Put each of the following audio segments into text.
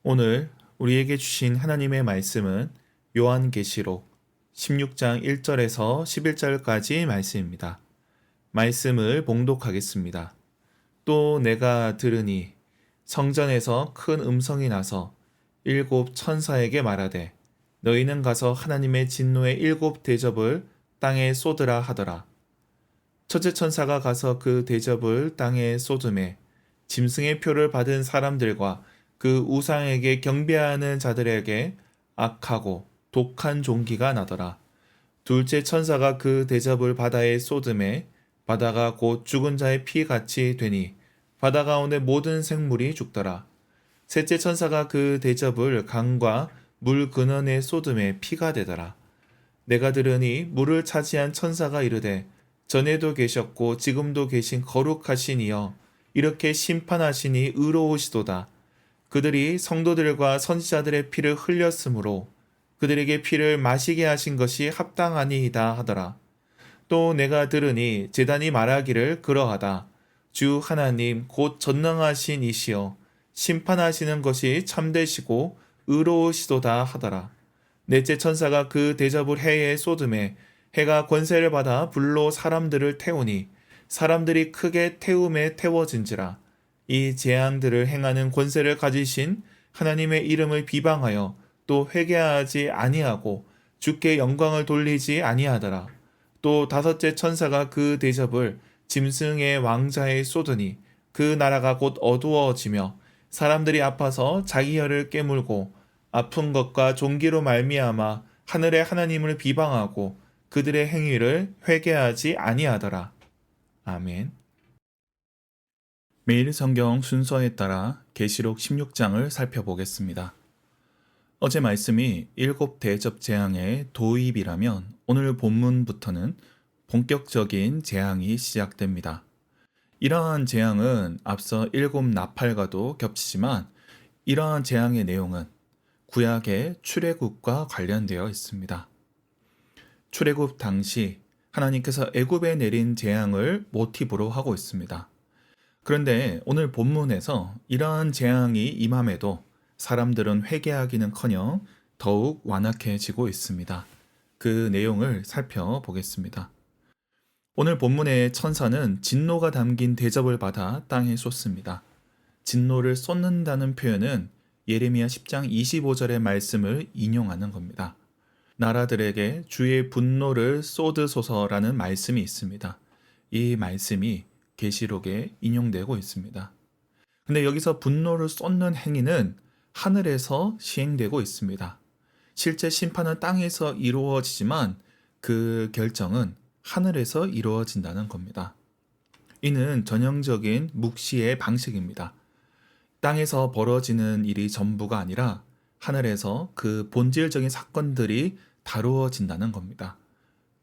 오늘 우리에게 주신 하나님의 말씀은 요한계시록 16장 1절에서 11절까지 말씀입니다. 말씀을 봉독하겠습니다. 또 내가 들으니 성전에서 큰 음성이 나서 일곱 천사에게 말하되 너희는 가서 하나님의 진노의 일곱 대접을 땅에 쏟으라 하더라. 첫째 천사가 가서 그 대접을 땅에 쏟음에 짐승의 표를 받은 사람들과 그 우상에게 경배하는 자들에게 악하고 독한 종기가 나더라. 둘째 천사가 그 대접을 바다에 쏟음에 바다가 곧 죽은 자의 피같이 되니 바다 가운데 모든 생물이 죽더라. 셋째 천사가 그 대접을 강과 물 근원에 쏟음에 피가 되더라. 내가 들으니 물을 차지한 천사가 이르되 전에도 계셨고 지금도 계신 거룩하신 이여 이렇게 심판하시니 의로우시도다. 그들이 성도들과 선지자들의 피를 흘렸으므로 그들에게 피를 마시게 하신 것이 합당하니이다 하더라. 또 내가 들으니 제단이 말하기를 그러하다. 주 하나님 곧 전능하신 이시여 심판하시는 것이 참되시고 의로우시도다 하더라. 넷째 천사가 그 대접을 해에 쏟음에 해가 권세를 받아 불로 사람들을 태우니 사람들이 크게 태움에 태워진지라. 이 재앙들을 행하는 권세를 가지신 하나님의 이름을 비방하여 또 회개하지 아니하고 주께 영광을 돌리지 아니하더라. 또 다섯째 천사가 그 대접을 짐승의 왕자에 쏟으니 그 나라가 곧 어두워지며 사람들이 아파서 자기 혀를 깨물고 아픈 것과 종기로 말미암아 하늘의 하나님을 비방하고 그들의 행위를 회개하지 아니하더라. 아멘. 매일 성경 순서에 따라 계시록 16장을 살펴보겠습니다. 어제 말씀이 일곱 대접 재앙의 도입이라면 오늘 본문부터는 본격적인 재앙이 시작됩니다. 이러한 재앙은 앞서 일곱 나팔과도 겹치지만 이러한 재앙의 내용은 구약의 출애굽과 관련되어 있습니다. 출애굽 당시 하나님께서 애굽에 내린 재앙을 모티브로 하고 있습니다. 그런데 오늘 본문에서 이러한 재앙이 임함에도 사람들은 회개하기는커녕 더욱 완악해지고 있습니다. 그 내용을 살펴보겠습니다. 오늘 본문의 천사는 진노가 담긴 대접을 받아 땅에 쏟습니다. 진노를 쏟는다는 표현은 예레미야 10장 25절의 말씀을 인용하는 겁니다. 나라들에게 주의 분노를 쏟으소서라는 말씀이 있습니다. 이 말씀이 계시록에 인용되고 있습니다. 근데 여기서 분노를 쏟는 행위는 하늘에서 시행되고 있습니다. 실제 심판은 땅에서 이루어지지만 그 결정은 하늘에서 이루어진다는 겁니다. 이는 전형적인 묵시의 방식입니다. 땅에서 벌어지는 일이 전부가 아니라 하늘에서 그 본질적인 사건들이 다루어진다는 겁니다.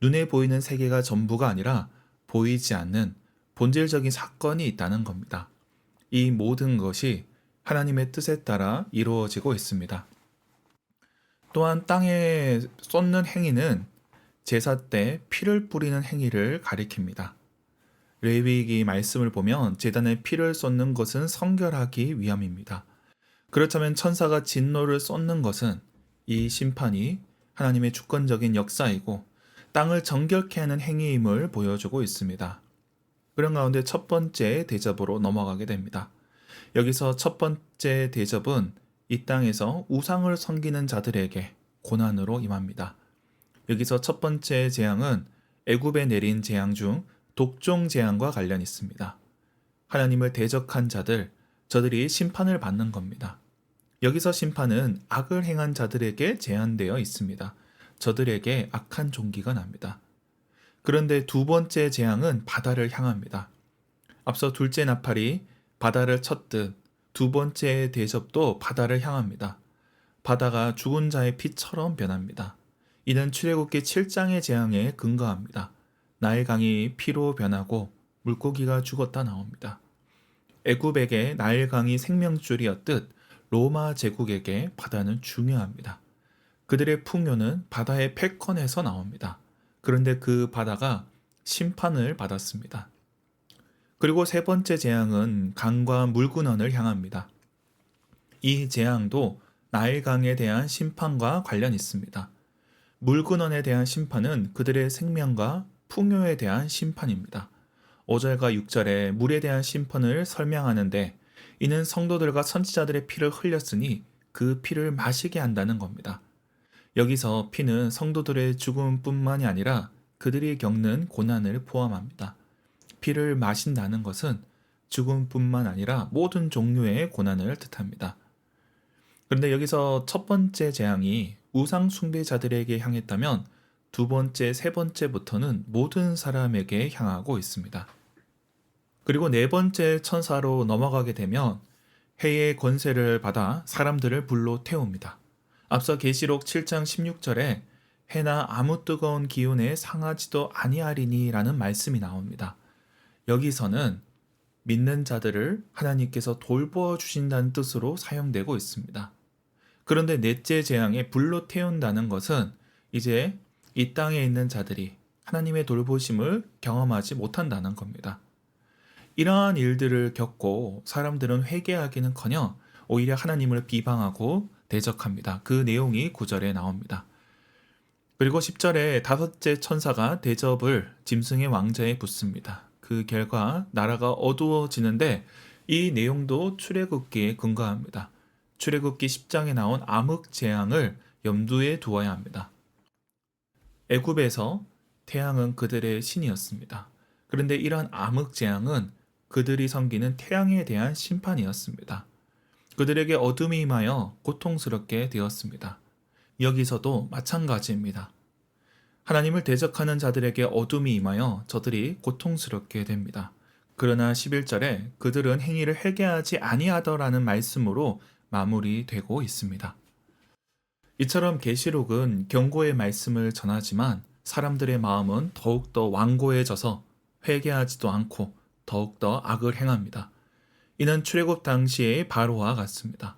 눈에 보이는 세계가 전부가 아니라 보이지 않는 본질적인 사건이 있다는 겁니다. 이 모든 것이 하나님의 뜻에 따라 이루어지고 있습니다. 또한 땅에 쏟는 행위는 제사 때 피를 뿌리는 행위를 가리킵니다. 레위기 말씀을 보면 제단에 피를 쏟는 것은 성결하기 위함입니다. 그렇다면 천사가 진노를 쏟는 것은 이 심판이 하나님의 주권적인 역사이고 땅을 정결케 하는 행위임을 보여주고 있습니다. 그런 가운데 첫 번째 대접으로 넘어가게 됩니다. 여기서 첫 번째 대접은 이 땅에서 우상을 섬기는 자들에게 고난으로 임합니다. 여기서 첫 번째 재앙은 애굽에 내린 재앙 중 독종 재앙과 관련이 있습니다. 하나님을 대적한 자들, 저들이 심판을 받는 겁니다. 여기서 심판은 악을 행한 자들에게 제한되어 있습니다. 저들에게 악한 종기가 납니다. 그런데 두 번째 재앙은 바다를 향합니다. 앞서 둘째 나팔이 바다를 쳤듯 두 번째 대접도 바다를 향합니다. 바다가 죽은 자의 피처럼 변합니다. 이는 출애굽기 7장의 재앙에 근거합니다. 나일강이 피로 변하고 물고기가 죽었다 나옵니다. 애굽에게 나일강이 생명줄이었듯 로마 제국에게 바다는 중요합니다. 그들의 풍요는 바다의 패권에서 나옵니다. 그런데 그 바다가 심판을 받았습니다. 그리고 세 번째 재앙은 강과 물근원을 향합니다. 이 재앙도 나일강에 대한 심판과 관련이 있습니다. 물근원에 대한 심판은 그들의 생명과 풍요에 대한 심판입니다. 5절과 6절에 물에 대한 심판을 설명하는데 이는 성도들과 선지자들의 피를 흘렸으니 그 피를 마시게 한다는 겁니다. 여기서 피는 성도들의 죽음뿐만이 아니라 그들이 겪는 고난을 포함합니다. 피를 마신다는 것은 죽음뿐만 아니라 모든 종류의 고난을 뜻합니다. 그런데 여기서 첫 번째 재앙이 우상 숭배자들에게 향했다면 두 번째, 세 번째부터는 모든 사람에게 향하고 있습니다. 그리고 네 번째 천사로 넘어가게 되면 해의 권세를 받아 사람들을 불로 태웁니다. 앞서 계시록 7장 16절에 해나 아무 뜨거운 기운에 상하지도 아니하리니 라는 말씀이 나옵니다. 여기서는 믿는 자들을 하나님께서 돌보아 주신다는 뜻으로 사용되고 있습니다. 그런데 넷째 재앙에 불로 태운다는 것은 이제 이 땅에 있는 자들이 하나님의 돌보심을 경험하지 못한다는 겁니다. 이러한 일들을 겪고 사람들은 회개하기는커녕 오히려 하나님을 비방하고 대적합니다. 그 내용이 9절에 나옵니다. 그리고 10절에 다섯째 천사가 대접을 짐승의 왕자에 붓습니다. 그 결과 나라가 어두워지는데 이 내용도 출애굽기에 근거합니다. 출애굽기 10장에 나온 암흑 재앙을 염두에 두어야 합니다. 애굽에서 태양은 그들의 신이었습니다. 그런데 이러한 암흑 재앙은 그들이 섬기는 태양에 대한 심판이었습니다. 그들에게 어둠이 임하여 고통스럽게 되었습니다. 여기서도 마찬가지입니다. 하나님을 대적하는 자들에게 어둠이 임하여 저들이 고통스럽게 됩니다. 그러나 11절에 그들은 행위를 회개하지 아니하더라는 말씀으로 마무리되고 있습니다. 이처럼 계시록은 경고의 말씀을 전하지만 사람들의 마음은 더욱더 완고해져서 회개하지도 않고 더욱더 악을 행합니다. 이는 출애굽 당시의 바로와 같습니다.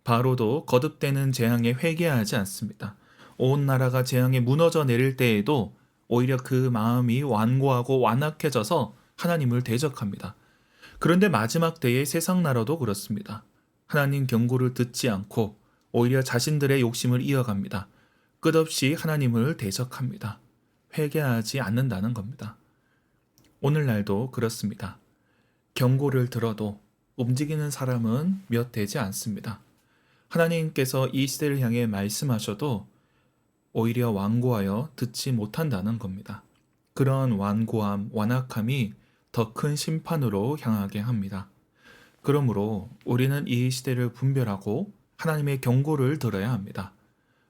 바로도 거듭되는 재앙에 회개하지 않습니다. 온 나라가 재앙에 무너져 내릴 때에도 오히려 그 마음이 완고하고 완악해져서 하나님을 대적합니다. 그런데 마지막 때의 세상 나라도 그렇습니다. 하나님 경고를 듣지 않고 오히려 자신들의 욕심을 이어갑니다. 끝없이 하나님을 대적합니다. 회개하지 않는다는 겁니다. 오늘날도 그렇습니다. 경고를 들어도 움직이는 사람은 몇 되지 않습니다. 하나님께서 이 시대를 향해 말씀하셔도 오히려 완고하여 듣지 못한다는 겁니다. 그런 완고함, 완악함이 더 큰 심판으로 향하게 합니다. 그러므로 우리는 이 시대를 분별하고 하나님의 경고를 들어야 합니다.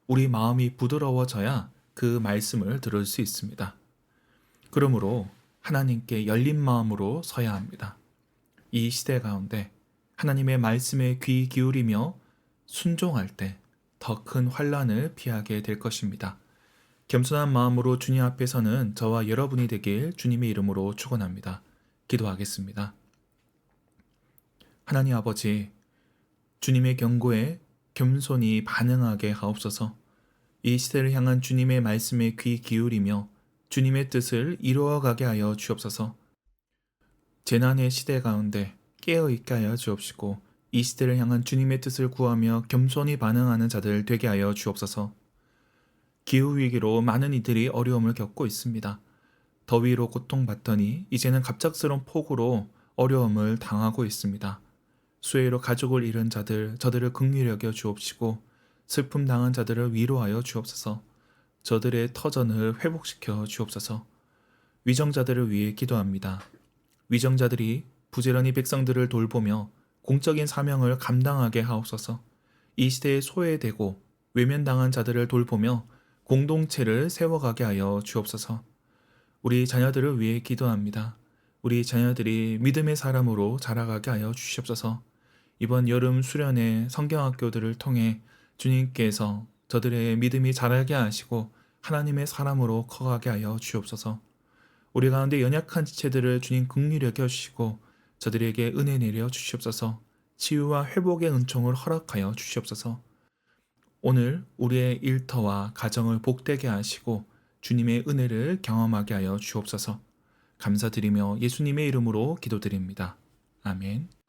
우리 마음이 부드러워져야 그 말씀을 들을 수 있습니다. 그러므로 하나님께 열린 마음으로 서야 합니다. 이 시대 가운데 하나님의 말씀에 귀 기울이며 순종할 때 더 큰 환난을 피하게 될 것입니다. 겸손한 마음으로 주님 앞에 서는 저와 여러분이 되길 주님의 이름으로 축원합니다. 기도하겠습니다. 하나님 아버지, 주님의 경고에 겸손히 반응하게 하옵소서. 이 시대를 향한 주님의 말씀에 귀 기울이며 주님의 뜻을 이루어가게 하여 주옵소서. 재난의 시대 가운데 깨어있게 하여 주옵시고 이 시대를 향한 주님의 뜻을 구하며 겸손히 반응하는 자들 되게 하여 주옵소서. 기후위기로 많은 이들이 어려움을 겪고 있습니다. 더위로 고통받더니 이제는 갑작스러운 폭우로 어려움을 당하고 있습니다. 수해로 가족을 잃은 자들, 저들을 긍휼히 여겨 주옵시고 슬픔 당한 자들을 위로하여 주옵소서. 저들의 터전을 회복시켜 주옵소서. 위정자들을 위해 기도합니다. 위정자들이 부지런히 백성들을 돌보며 공적인 사명을 감당하게 하옵소서. 이 시대에 소외되고 외면당한 자들을 돌보며 공동체를 세워가게 하여 주옵소서. 우리 자녀들을 위해 기도합니다. 우리 자녀들이 믿음의 사람으로 자라가게 하여 주시옵소서. 이번 여름 수련회 성경학교들을 통해 주님께서 저들의 믿음이 자라게 하시고 하나님의 사람으로 커가게 하여 주옵소서. 우리 가운데 연약한 지체들을 주님 긍휼히 여겨주시고 저들에게 은혜 내려 주시옵소서. 치유와 회복의 은총을 허락하여 주시옵소서. 오늘 우리의 일터와 가정을 복되게 하시고 주님의 은혜를 경험하게 하여 주옵소서. 감사드리며 예수님의 이름으로 기도드립니다. 아멘.